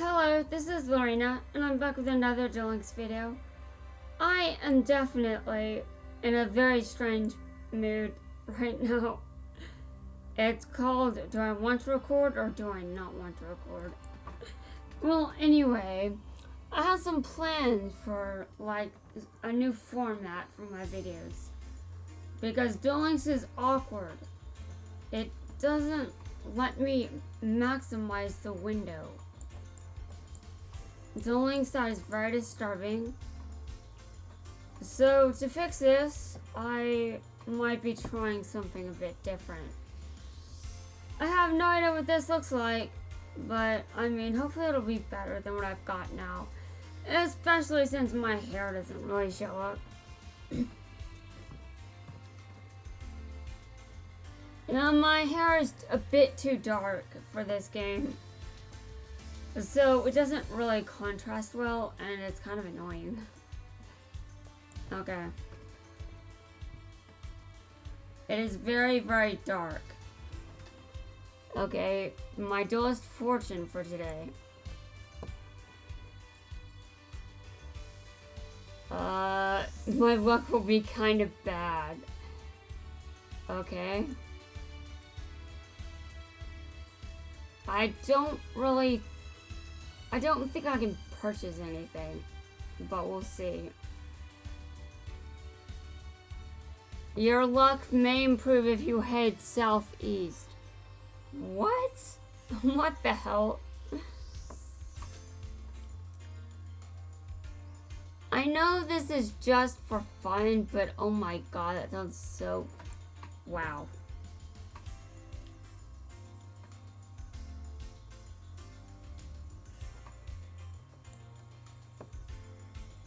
Hello, this is Lorena, and I'm back with another Duelin's video. I am definitely in a very strange mood right now. It's called, do I want to record or do I not want to record? Well, anyway, I have some plans for, like, a new format for my videos. Because Duel Links is awkward. It doesn't let me maximize the window. Duel Links that is very disturbing. So to fix this, I might be trying something a bit different. I have no idea what this looks like, but I mean, hopefully it'll be better than what I've got now. Especially since my hair doesn't really show up. Now my hair is a bit too dark for this game. So it doesn't really contrast well, and it's kind of annoying. Okay. It is very, very dark. Okay, my duelist fortune for today. My luck will be kind of bad. Okay. I don't think I can purchase anything, but we'll see. Your luck may improve if you head southeast. What? What the hell? I know this is just for fun, but oh my god, that sounds so... wow.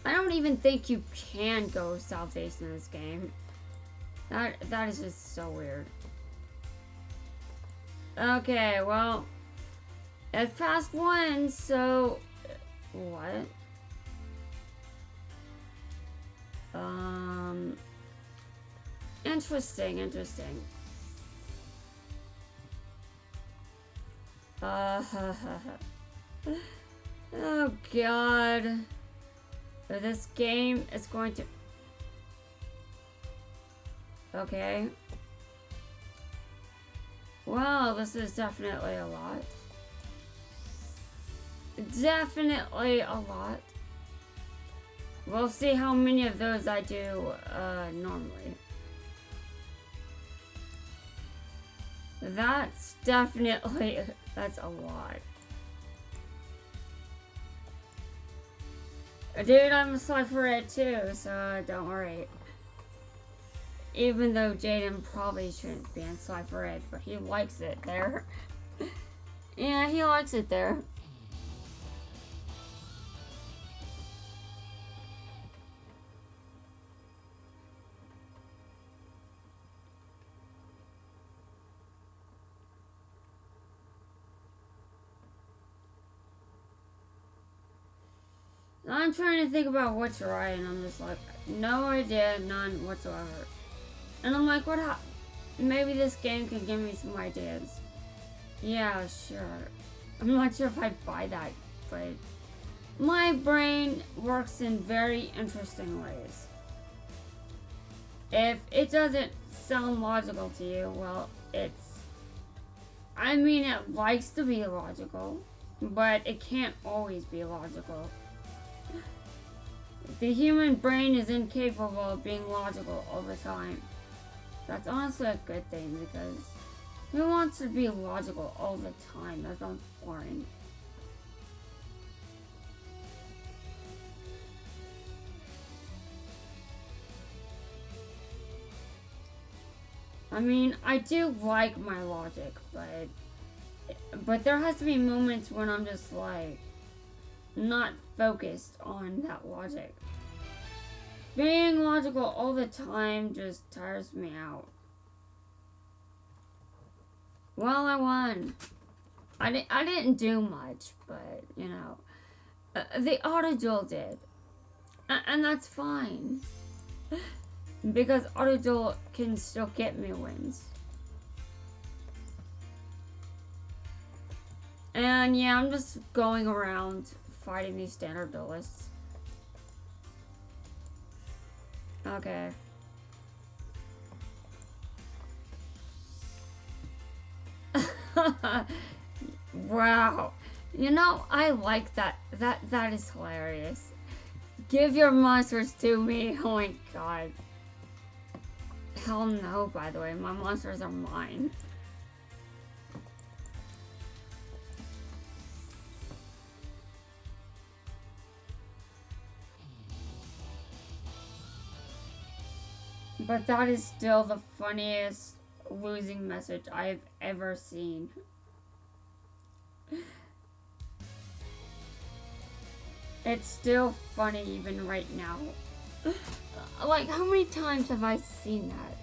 I don't even think you can go southeast in this game. That is just so weird. Okay, well, it's past 1, so what? Interesting. Oh god. This game is going to... okay. Well, this is definitely a lot. Definitely a lot. We'll see how many of those I do normally. That's definitely... that's a lot. Dude, I'm a Cypher Ed too, so don't worry. Even though Jaden probably shouldn't be in Cypher Ed, but he likes it there. Yeah, he likes it there. I'm trying to think about what to write, and I'm just like, no idea, none whatsoever. And I'm like, maybe this game can give me some ideas. Yeah, sure. I'm not sure if I'd buy that, but my brain works in very interesting ways. If it doesn't sound logical to you, well, I mean, it likes to be logical, but it can't always be logical. The human brain is incapable of being logical all the time. That's honestly a good thing, because who wants to be logical all the time? That sounds boring. I mean, I do like my logic, but there has to be moments when I'm just like not focused on that logic. Being logical all the time just tires me out. Well, I won. I didn't do much, but you know, the auto duel did, and that's fine because auto duel can still get me wins. And yeah, I'm just going around fighting these standard duelists. Okay. Wow. You know, I like that. That is hilarious. Give your monsters to me. Oh my god. Hell no, by the way. My monsters are mine. But that is still the funniest losing message I've ever seen. It's still funny even right now. Like, how many times have I seen that?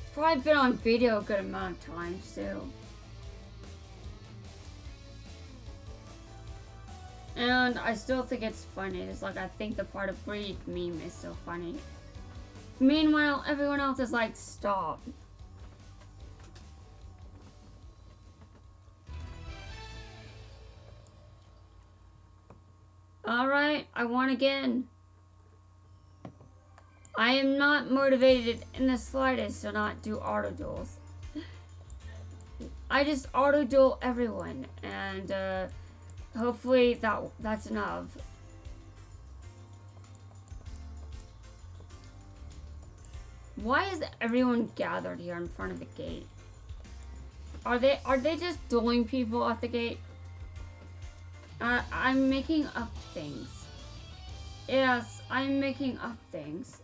It's probably been on video a good amount of times, too. And I still think it's funny. It's like, I think the part of greed meme is so funny. Meanwhile, everyone else is like, stop. Alright, I won again. I am not motivated in the slightest to not do auto duels. I just auto duel everyone, and hopefully that's enough. Why is everyone gathered here in front of the gate? Are they just dueling people at the gate? I'm making up things. Yes, I'm making up things.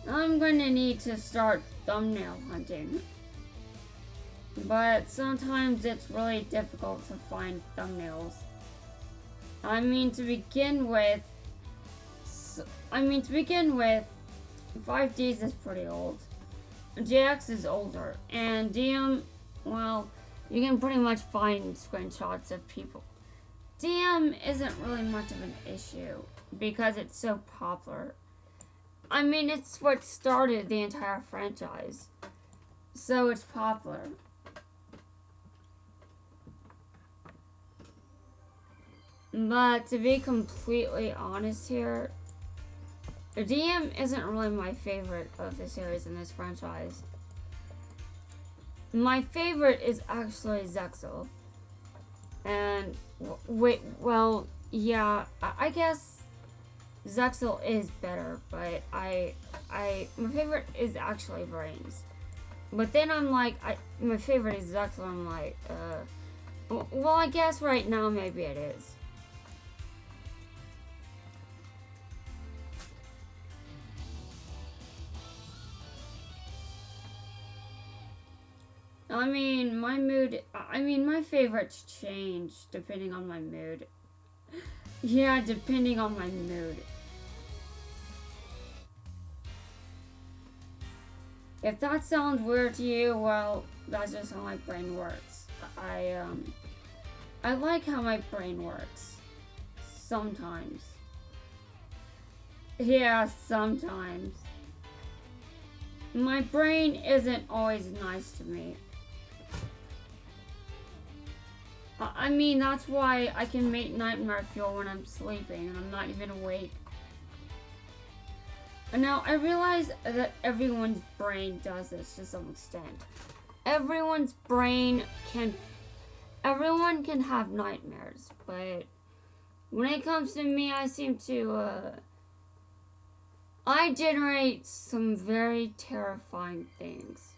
I'm gonna need to start thumbnail hunting. But sometimes it's really difficult to find thumbnails. I mean, to begin with, 5Ds is pretty old. JX is older, and DM, well, you can pretty much find screenshots of people. DM isn't really much of an issue because it's so popular. I mean, it's what started the entire franchise, so it's popular. But to be completely honest here, DM isn't really my favorite of the series in this franchise. My favorite is actually Zexal. And, well, yeah, I guess Zexal is better, but my favorite is actually Brains. But then I'm like, my favorite is Zexal, I'm like, well, I guess right now maybe it is. My favorites change depending on my mood. Yeah, depending on my mood. If that sounds weird to you, well, that's just how my brain works. I like how my brain works. Sometimes. Yeah, sometimes. My brain isn't always nice to me. I mean, that's why I can make nightmare fuel when I'm sleeping and I'm not even awake. And now, I realize that everyone's brain does this to some extent. Everyone can have nightmares, but when it comes to me, I seem to, I generate some very terrifying things.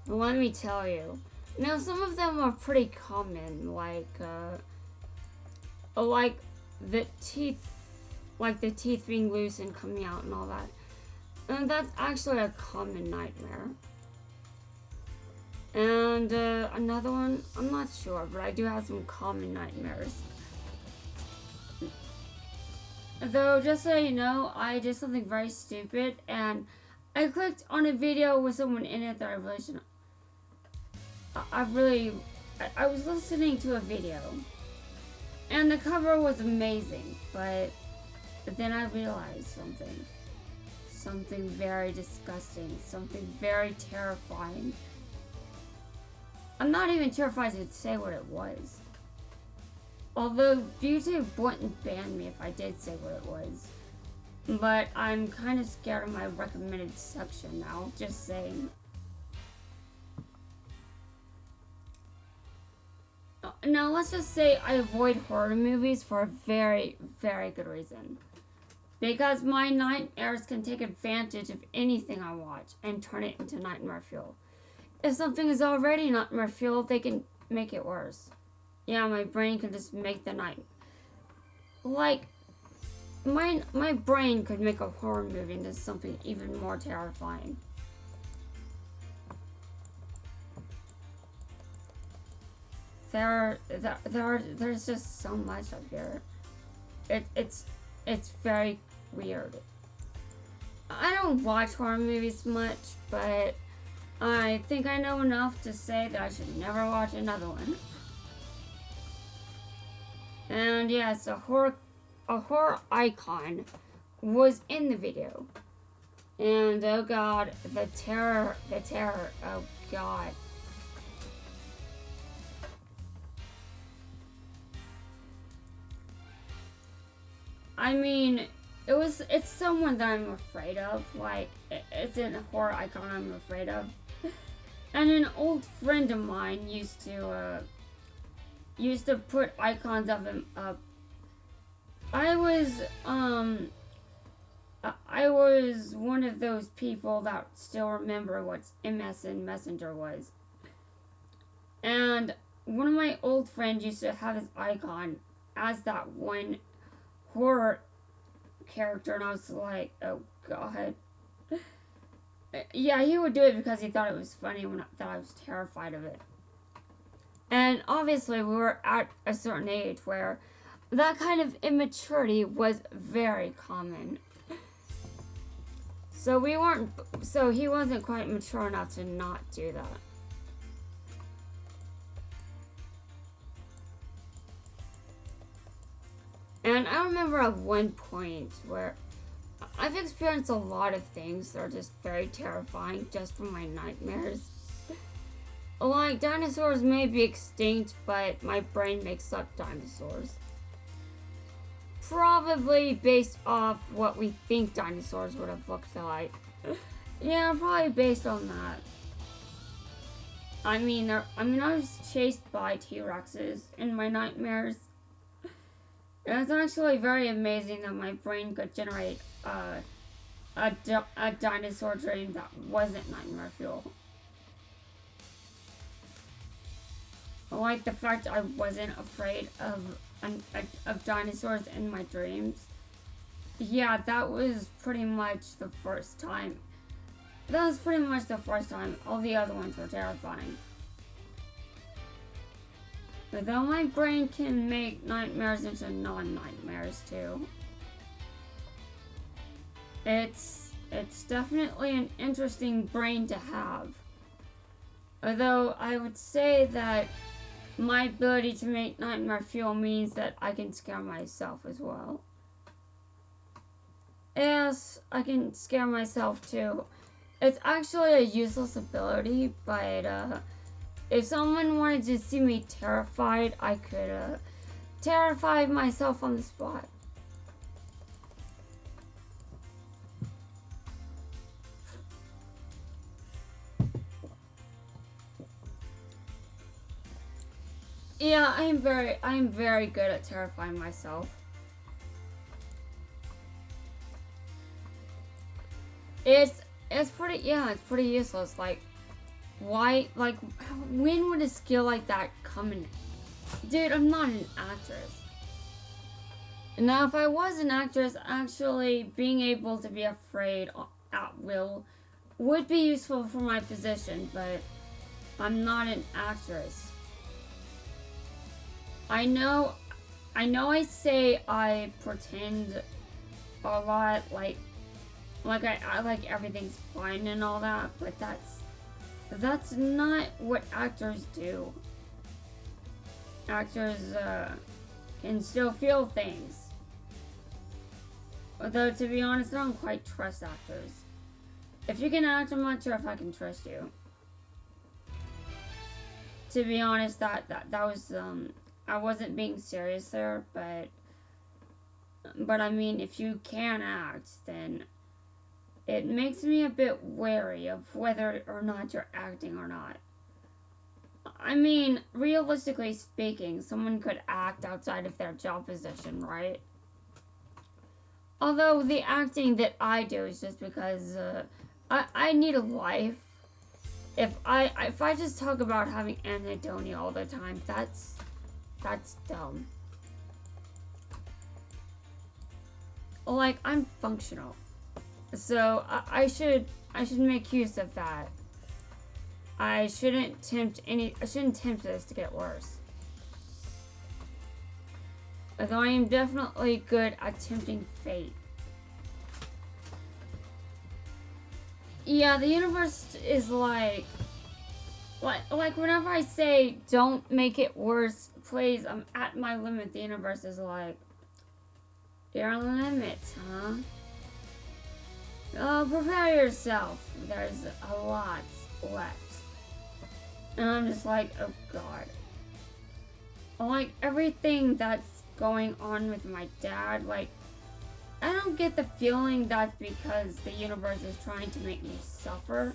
Let me tell you. Now, some of them are pretty common, like the teeth being loose and coming out and all that. And that's actually a common nightmare. And another one, I'm not sure, but I do have some common nightmares. Though, just so you know, I did something very stupid, and I clicked on a video with someone in it that I really shouldn't. I was listening to a video, And the cover was amazing, but then I realized something very disgusting, something very terrifying. I'm not even sure if I should say what it was. Although YouTube wouldn't ban me if I did say what it was. But I'm kind of scared of my recommended section now, just saying. Now let's just say I avoid horror movies for a very, very good reason. Because my nightmares can take advantage of anything I watch and turn it into nightmare fuel. If something is already nightmare fuel, they can make it worse. Yeah, my brain can just make the night. Like, my brain could make a horror movie into something even more terrifying. There's just so much up here. It's very weird. I don't watch horror movies much, but I think I know enough to say that I should never watch another one. And yes, a horror icon was in the video. And oh god, the terror, oh god. I mean, it's someone that I'm afraid of. Like, it's a horror icon I'm afraid of. And an old friend of mine used to put icons of him up. I was one of those people that still remember what MSN Messenger was. And one of my old friends used to have his icon as that one horror character, and I was like, oh god. Yeah, he would do it because he thought it was funny that I was terrified of it. And obviously we were at a certain age where that kind of immaturity was very common. So he wasn't quite mature enough to not do that. And I remember at one point where I've experienced a lot of things that are just very terrifying just from my nightmares. Like, dinosaurs may be extinct, but my brain makes up dinosaurs. Probably based off what we think dinosaurs would have looked like. Yeah, probably based on that. I mean, I was chased by T-Rexes in my nightmares. It's actually very amazing that my brain could generate a dinosaur dream that wasn't nightmare fuel. Like the fact I wasn't afraid of dinosaurs in my dreams. Yeah, that was pretty much the first time. All the other ones were terrifying. Though my brain can make nightmares into non-nightmares too. It's definitely an interesting brain to have. Although I would say that my ability to make nightmare fuel means that I can scare myself as well. Yes, I can scare myself too. It's actually a useless ability, but if someone wanted to see me terrified, I could terrify myself on the spot. Yeah, I'm very good at terrifying myself. It's pretty useless. Like, why, like, when would a skill like that come in? Dude, I'm not an actress. Now, if I was an actress, actually being able to be afraid at will would be useful for my position, but I'm not an actress. I know I say I pretend a lot, like I like everything's fine and all that, but that's not what actors do. Actors can still feel things. Although, to be honest, I don't quite trust actors. If you can act, I'm not sure if I can trust you. To be honest, that was, I wasn't being serious there, but I mean, if you can act, then it makes me a bit wary of whether or not you're acting or not. I mean, realistically speaking, someone could act outside of their job position, right? Although the acting that I do is just because I need a life. If I just talk about having anhedonia all the time, that's dumb. Like, I'm functional, so I should make use of that. I shouldn't tempt this to get worse. Although I am definitely good at tempting fate. Yeah, the universe is like whenever I say don't make it worse, please, I'm at my limit, the universe is like, your limit, huh? Oh, prepare yourself. There's a lot left. And I'm just like, oh god. Like, everything that's going on with my dad, like, I don't get the feeling that's because the universe is trying to make me suffer.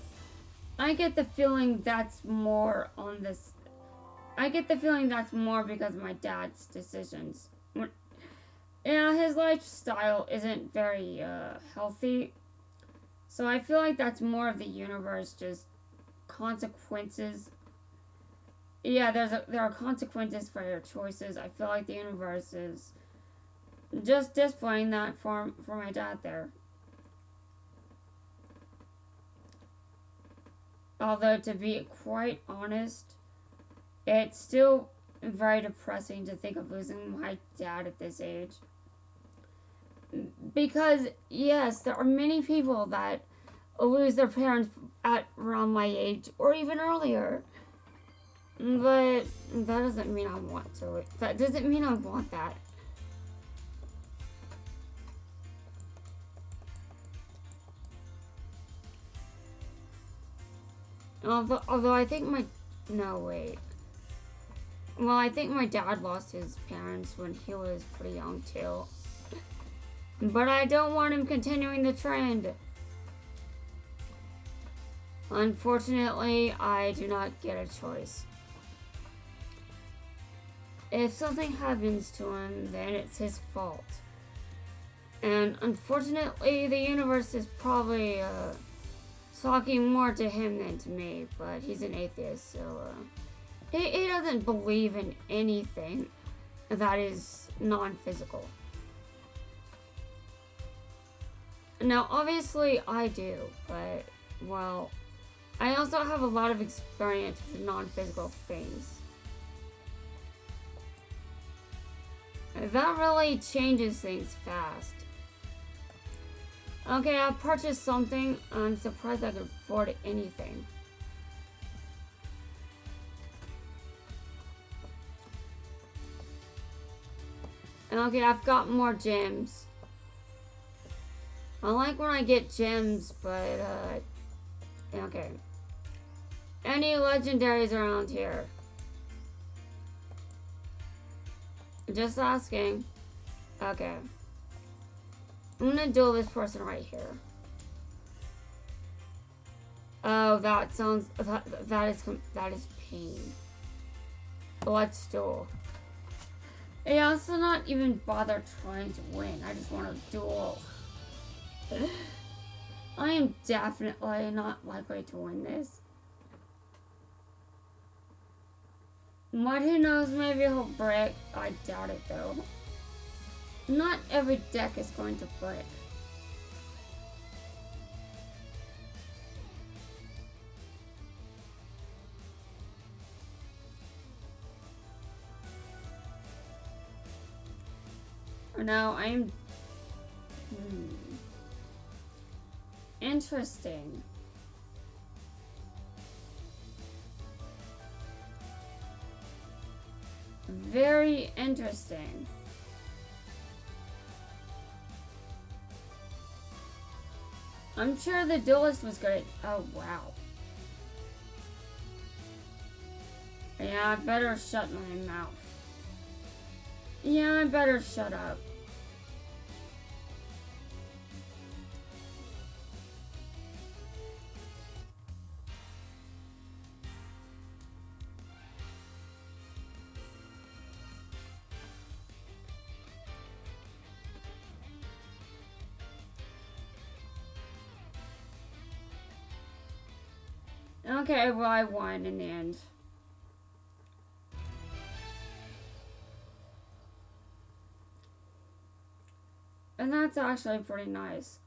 I get the feeling that's more on this. I get the feeling that's more because of my dad's decisions. Yeah, his lifestyle isn't very healthy. So I feel like that's more of the universe, just consequences. Yeah, there are consequences for your choices. I feel like the universe is just displaying that for my dad there. Although, to be quite honest, it's still very depressing to think of losing my dad at this age. Because, yes, there are many people that lose their parents at around my age, or even earlier. But that doesn't mean I want to. That doesn't mean I want that. Although I think my... No, wait. Well, I think my dad lost his parents when he was pretty young, too. But I don't want him continuing the trend. Unfortunately, I do not get a choice. If something happens to him, then it's his fault. And unfortunately, the universe is probably talking more to him than to me, but he's an atheist, so he doesn't believe in anything that is non-physical. Now, obviously, I do, but, well, I also have a lot of experience with non-physical things. That really changes things fast. Okay, I purchased something. I'm surprised I could afford anything. Okay, I've got more gems. I like when I get gems, but, okay. Any legendaries around here? Just asking. Okay. I'm gonna duel this person right here. Oh, that sounds... That is pain. Let's duel. Yeah, also not even bother trying to win. I just want to duel. I am definitely not likely to win this. But who knows, maybe he'll break. I doubt it though. Not every deck is going to break. No, I'm... Interesting. very interesting. I'm sure the Duelist was great. Oh, wow. Yeah, I better shut my mouth. Yeah, I better shut up. Okay, well, I won in the end. And that's actually pretty nice.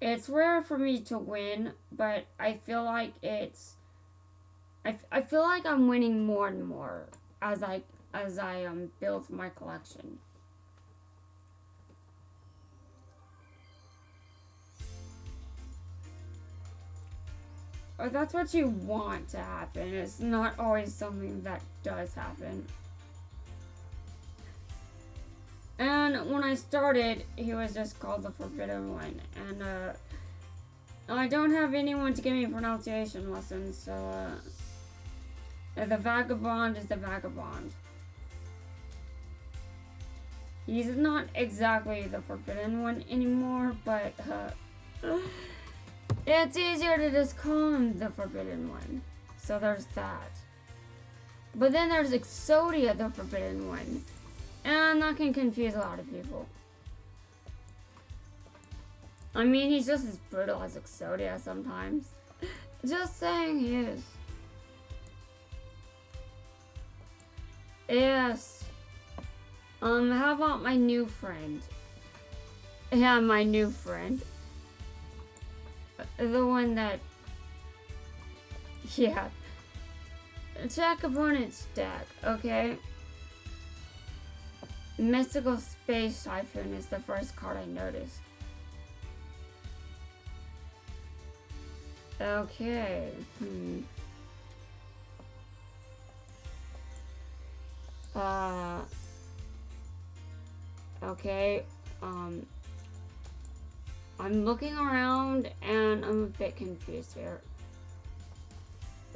It's rare for me to win, but I feel like I feel like I'm winning more and more as I build my collection. Or that's what you want to happen. It's not always something that does happen. And when I started, he was just called the Forbidden One. And I don't have anyone to give me pronunciation lessons, so the Vagabond is the Vagabond. He's not exactly the Forbidden One anymore, but it's easier to just call him the Forbidden One. So there's that. But then there's Exodia, the Forbidden One. And that can confuse a lot of people. I mean, he's just as brutal as Exodia sometimes. Just saying he is. Yes. How about my new friend? Yeah, my new friend. The one that... Yeah. Check opponent's deck, okay? Mystical Space Typhoon is the first card I noticed. Okay. Okay. I'm looking around and I'm a bit confused here.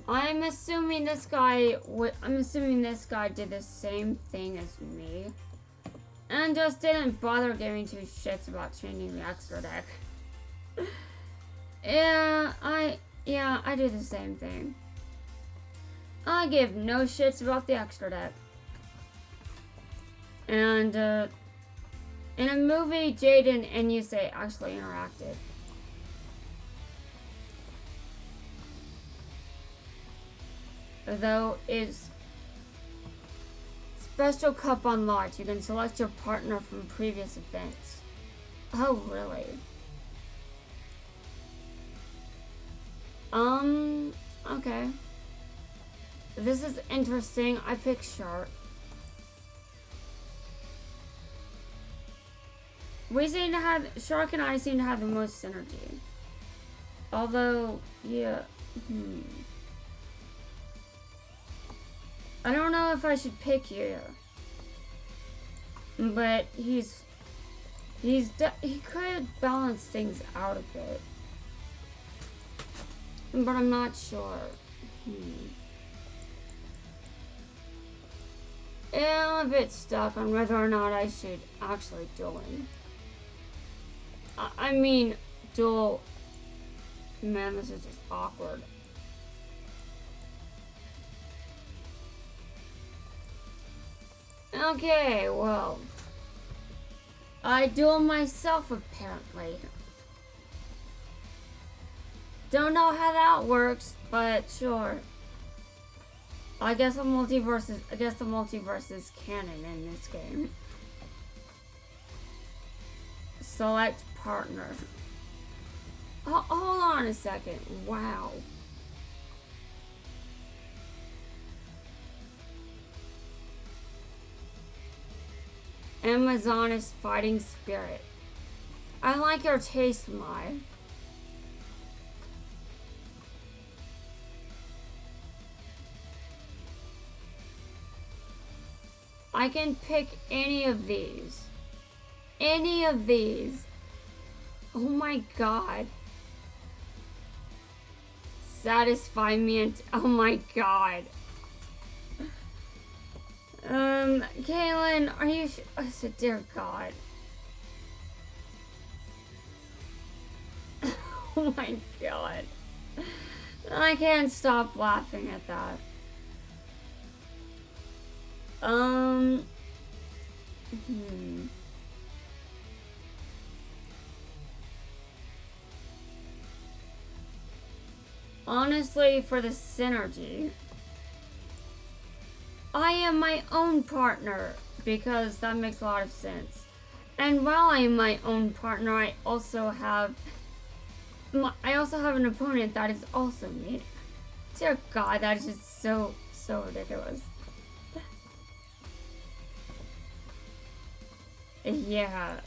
I'm assuming this guy did the same thing as me. And just didn't bother giving two shits about changing the extra deck. Yeah, I do the same thing. I give no shits about the extra deck. And, in a movie, Jaden and Yusei actually interacted. Though it's Special Cup unlocked. You can select your partner from previous events. Oh, really? Okay. This is interesting. I picked Shark. Shark and I seem to have the most synergy. Although, yeah, I don't know if I should pick you. But he could balance things out a bit. But I'm not sure. Yeah, I'm a bit stuck on whether or not I should actually duel him. I mean, duel. Man, this is just awkward. Okay, well. I duel myself, apparently. Don't know how that works, but sure. I guess the multiverse is canon in this game. Select partner. Oh, hold on a second. Wow. Amazoness Fighting Spirit. I like your taste, Mai. I can pick any of these. Any of these. Oh my god. Satisfy me and oh my god. Kaylin, are you I said, dear god. Oh my god. I can't stop laughing at that. Honestly, for the synergy, I am my own partner because that makes a lot of sense. And while I am my own partner, I also have an opponent that is also me. Dear God, that is just so ridiculous. Yeah,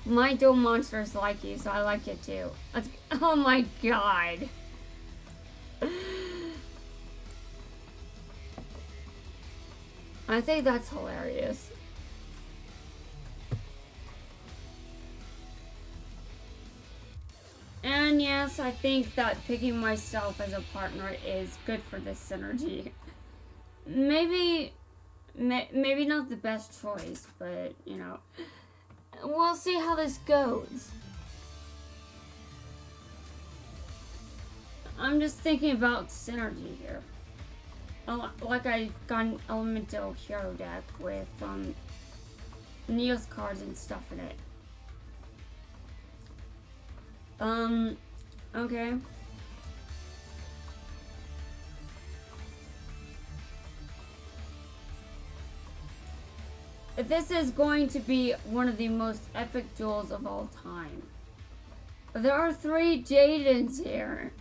my dual monsters like you, so I like it too. Oh my god. I think that's hilarious. And yes, I think that picking myself as a partner is good for this synergy. Maybe not the best choice, but you know, we'll see how this goes. I'm just thinking about synergy here. Like I got an elemental hero deck with Neos cards and stuff in it. Okay. This is going to be one of the most epic duels of all time. There are 3 Jadens here.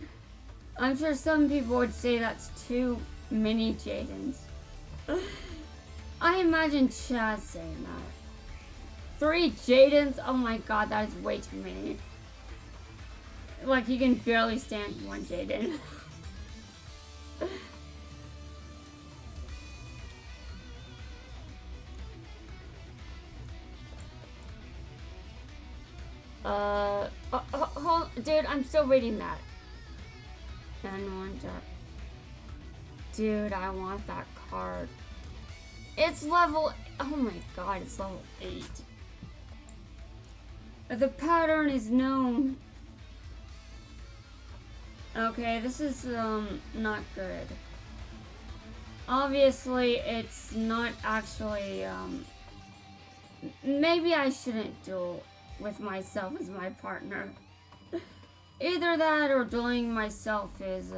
I'm sure some people would say that's too many Jadens. I imagine Chaz saying that. 3 Jadens? Oh my god, that is way too many. Like, he can barely stand 1 Jaden. Hold, dude, I'm still reading that. And 1 drop. Dude, I want that card. It's level, oh my god, it's level 8. The pattern is known. Okay, this is, not good. Obviously, it's not actually, maybe I shouldn't duel with myself as my partner. Either that or dueling myself is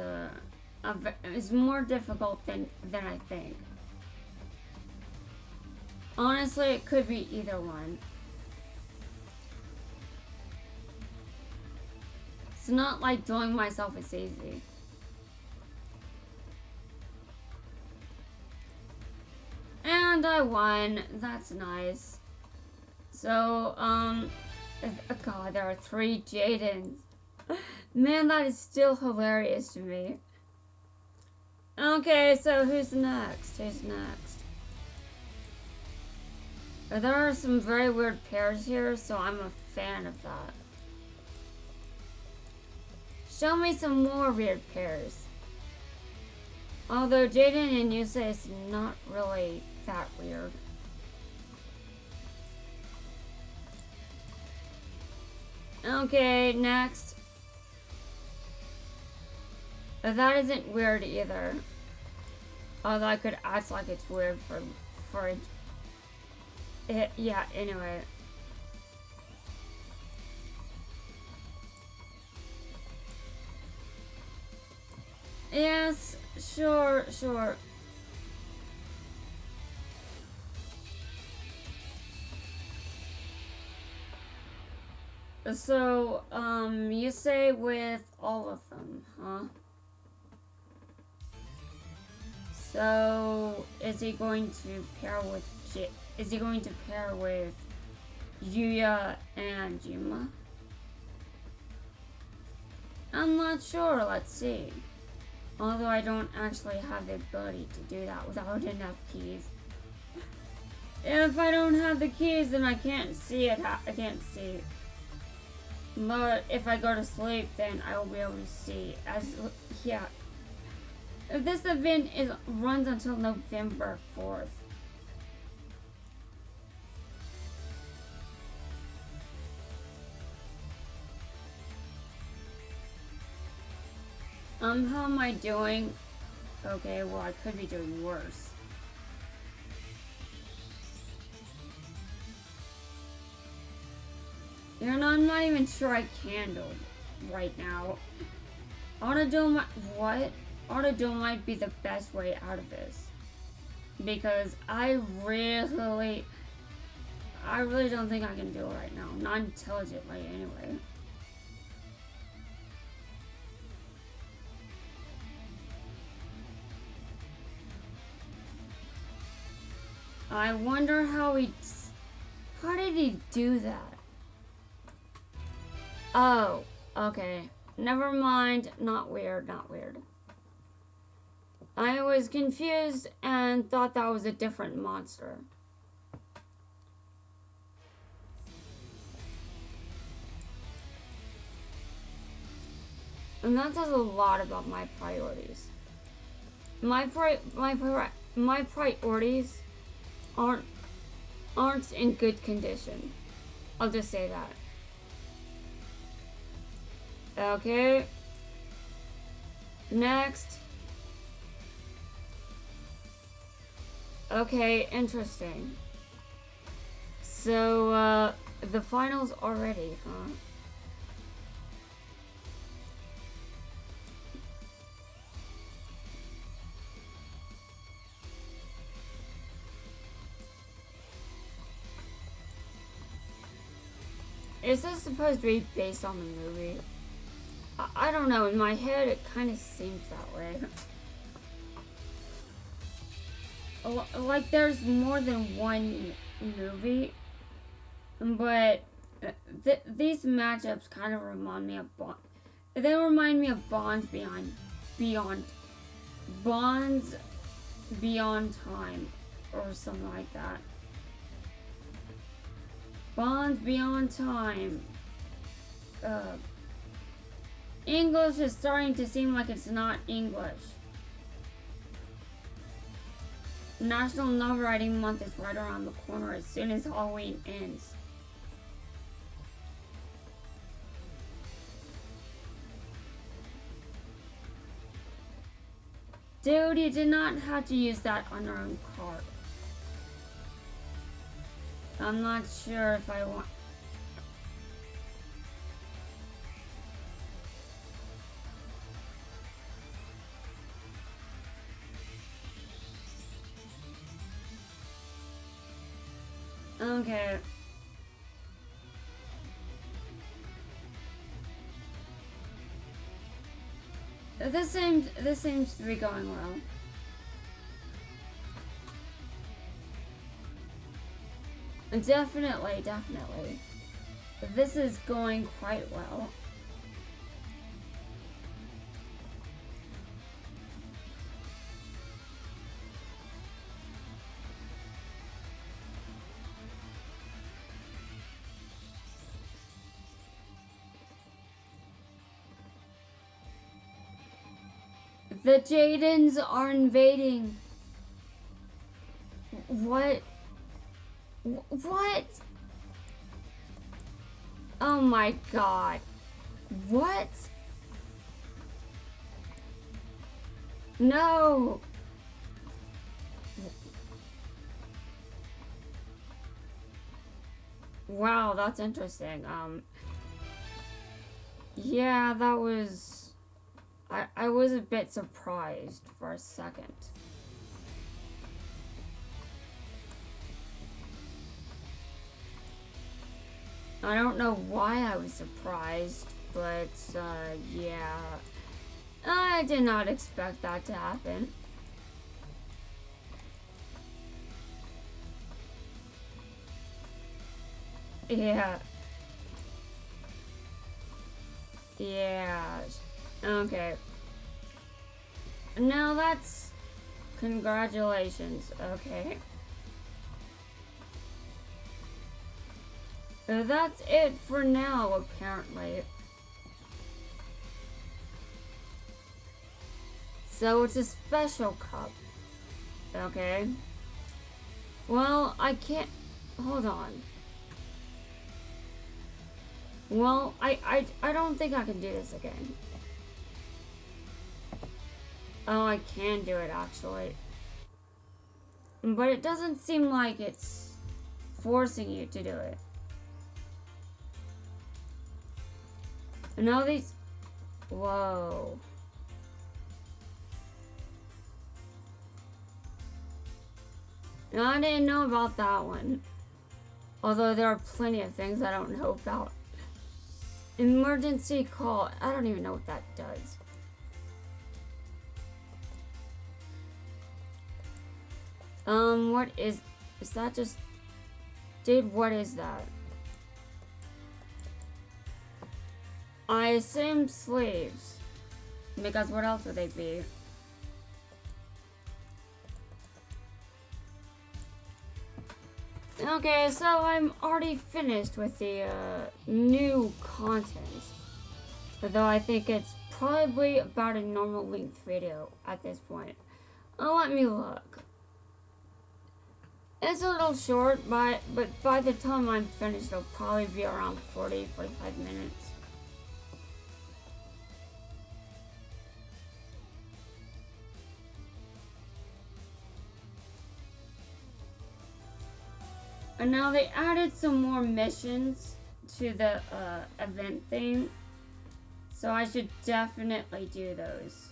more difficult than I think. Honestly, it could be either one. It's not like dueling myself is easy. And I won. That's nice. So, God, there are 3 Jadens. Man, that is still hilarious to me. Okay, so who's next? There are some very weird pairs here, so I'm a fan of that. Show me some more weird pairs. Although Jaden and Yusa is not really that weird. Okay, next. That isn't weird either. Although I could act like it's weird for it. Yeah, anyway. Yes, sure. So, you say with all of them, huh? So, is he going to pair with Yuya and Jima? I'm not sure, let's see. Although I don't actually have the ability to do that without enough keys. If I don't have the keys, then I can't see it. I can't see. But if I go to sleep, then I will be able to see. Yeah. This event runs until November 4th. How am I doing? Okay, well, I could be doing worse. And I'm not even sure I can do it right now. Auto-duel might be the best way out of this. Because I really don't think I can do it right now. Not intelligently, anyway. I wonder how did he do that? Oh, okay. Never mind. Not weird, not weird. I was confused and thought that was a different monster. And that says a lot about my priorities. My priorities aren't in good condition. I'll just say that. Okay. Next. Okay, interesting. So, the finals already, huh? Is this supposed to be based on the movie? I don't know, in my head it kind of seems that way. Like there's more than one movie, but these matchups kind of remind me of They remind me of Bonds Beyond Time, or something like that. Bonds Beyond Time. English is starting to seem like it's not English. National Novel Writing Month is right around the corner as soon as Halloween ends. Dude, you did not have to use that on your own card. I'm not sure if I want... Okay. This seems to be going well. Definitely. This is going quite well. The Jadens are invading. What? What? Oh my god. What? No. Wow, that's interesting. Yeah, that was... I was a bit surprised for a second. I don't know why I was surprised, but, yeah. I did not expect that to happen. Yeah. Yeah. Okay. Now that's... Congratulations. Okay. That's it for now, apparently. So it's a special cup. Okay. Well, I can't... Hold on. Well, I don't think I can do this again. Oh, I can do it, actually. But it doesn't seem like it's forcing you to do it. And now these... Whoa. Now, I didn't know about that one. Although there are plenty of things I don't know about. Emergency call. I don't even know what that does. What is that just... Dude, what is that? I assume sleeves. Because what else would they be? Okay, so I'm already finished with the new content. Although I think it's probably about a normal length video at this point. Let me look. It's a little short, but by the time I'm finished, it'll probably be around 40-45 minutes. And now they added some more missions to the event thing. So I should definitely do those.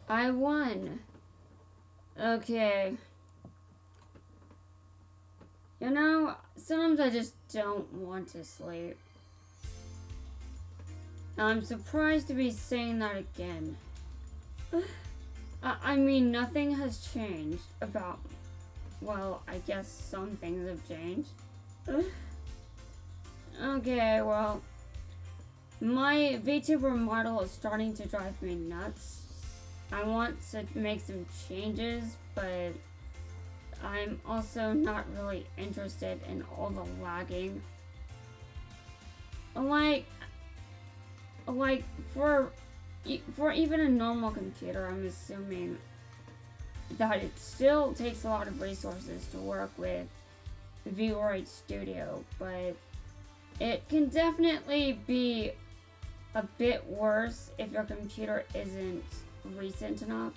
I won. Okay. You know, sometimes I just don't want to sleep. I'm surprised to be saying that again. I mean, nothing has changed about... Well, I guess some things have changed. Okay, well... My VTuber model is starting to drive me nuts. I want to make some changes, but I'm also not really interested in all the lagging. Like for even a normal computer, I'm assuming that it still takes a lot of resources to work with V8 Studio, but it can definitely be a bit worse if your computer isn't recent enough.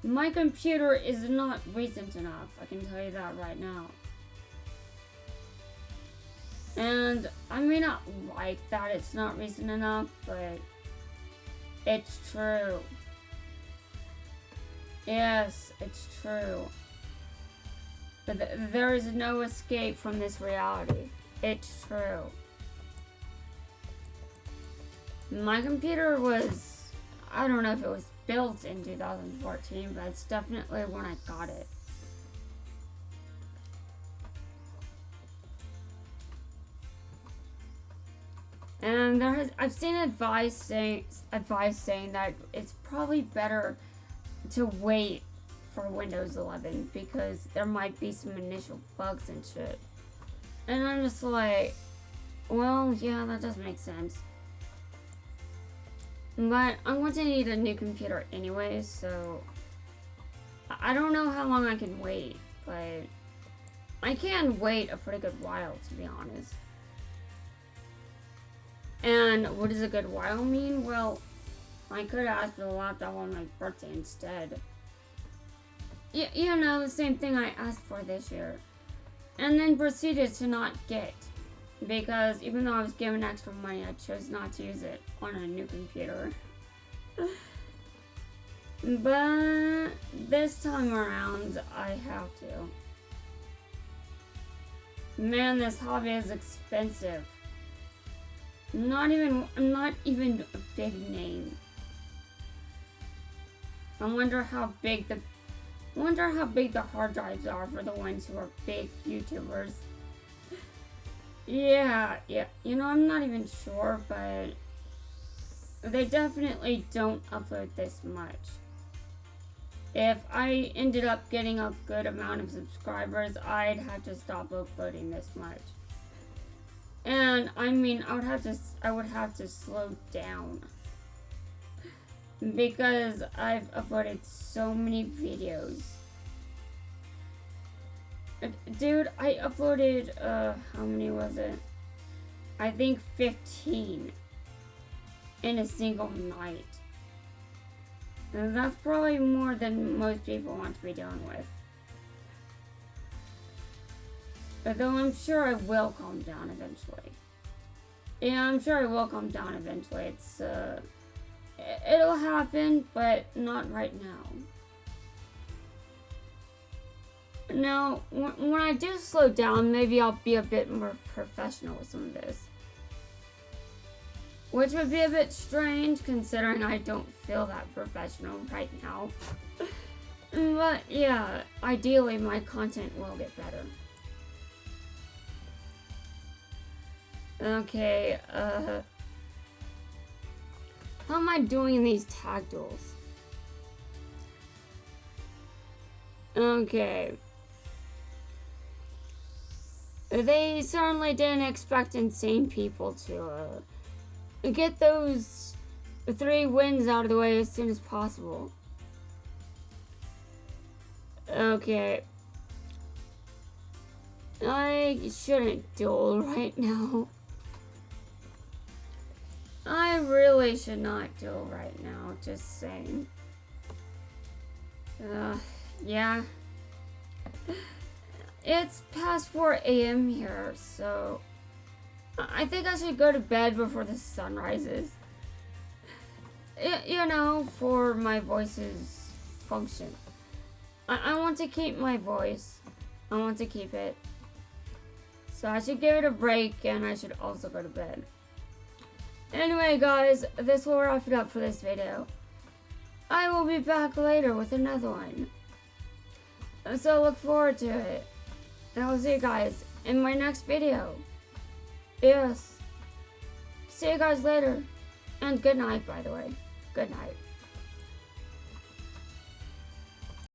My computer is not recent enough, I can tell you that right now. And I may not like that it's not recent enough, but it's true. Yes, it's true. But there is no escape from this reality. It's true. My computer was, I don't know if it was built in 2014, but it's definitely when I got it. And I've seen advice saying that it's probably better to wait for Windows 11 because there might be some initial bugs and shit. And I'm just like, well, yeah, that does make sense. But I'm going to need a new computer anyway, so I don't know how long I can wait, but I can wait a pretty good while, to be honest. And what does a good while mean? Well, I could ask for the laptop on my birthday instead. You know, the same thing I asked for this year. And then proceeded to not get. Because even though I was given extra money, I chose not to use it on a new computer. But this time around, I have to. Man, this hobby is expensive. I'm not even a big name. I wonder how big the hard drives are for the ones who are big YouTubers. Yeah, you know, I'm not even sure, but they definitely don't upload this much. If I ended up getting a good amount of subscribers, I'd have to stop uploading this much. And I mean, I would have to slow down. Because I've uploaded so many videos. Dude, I uploaded, how many was it? I think 15 in a single night. And that's probably more than most people want to be dealing with. Though I'm sure I will calm down eventually. Yeah, I'm sure I will calm down eventually. It'll happen, but not right now. Now, when I do slow down, maybe I'll be a bit more professional with some of this. Which would be a bit strange, considering I don't feel that professional right now. But yeah, ideally my content will get better. Okay, how am I doing in these tag duels? Okay. They certainly didn't expect insane people to get those 3 wins out of the way as soon as possible. Okay. I shouldn't duel right now. I really should not duel right now, just saying. Yeah. It's past 4 a.m. here, so I think I should go to bed before the sun rises. You know, for my voice's function. I want to keep my voice. I want to keep it. So I should give it a break, and I should also go to bed. Anyway, guys, this will wrap it up for this video. I will be back later with another one. So look forward to it. And I'll see you guys in my next video. Yes. See you guys later. And good night, by the way. Good night.